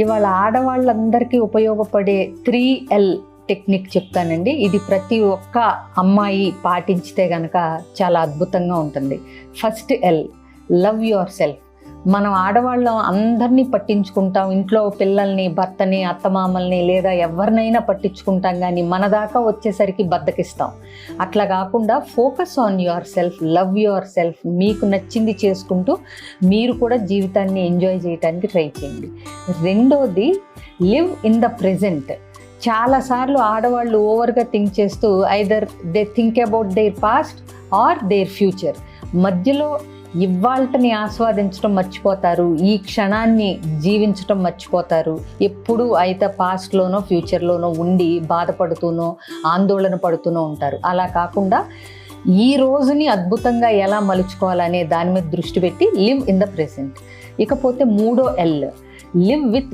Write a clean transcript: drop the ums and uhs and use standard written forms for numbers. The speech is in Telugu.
ఇవాళ ఆడవాళ్ళందరికీ ఉపయోగపడే 3L టెక్నిక్ చెప్తానండి. ఇది ప్రతి ఒక్క అమ్మాయి పాటించితే గనక చాలా అద్భుతంగా ఉంటుంది. First L, love your self. మనం ఆడవాళ్ళం అందరినీ పట్టించుకుంటాం, ఇంట్లో పిల్లల్ని, భర్తని, అత్తమామల్ని లేదా ఎవరినైనా పట్టించుకుంటాం, కానీ మన దాకా వచ్చేసరికి బద్దకిస్తాం. అట్లా కాకుండా focus on your self, love your self. మీకు నచ్చింది చేసుకుంటూ మీరు కూడా జీవితాన్ని ఎంజాయ్ చేయడానికి ట్రై చేయండి. రెండోది, లివ్ ఇన్ ద ప్రెజెంట్. చాలాసార్లు ఆడవాళ్ళు ఓవర్గా థింక్ చేస్తూ either they think about their past or their future. మధ్యలో ఇవాల్టని ఆస్వాదించడం మర్చిపోతారు, ఈ క్షణాన్ని జీవించడం మర్చిపోతారు. ఎప్పుడూ అయితే పాస్ట్లోనో ఫ్యూచర్లోనో ఉండి బాధపడుతూనో ఆందోళన పడుతూనో ఉంటారు. అలా కాకుండా ఈ రోజుని అద్భుతంగా ఎలా మలుచుకోవాలనే దాని మీద దృష్టి పెట్టి లివ్ ఇన్ ద ప్రెజెంట్. ఇకపోతే మూడో ఎల్, లివ్ విత్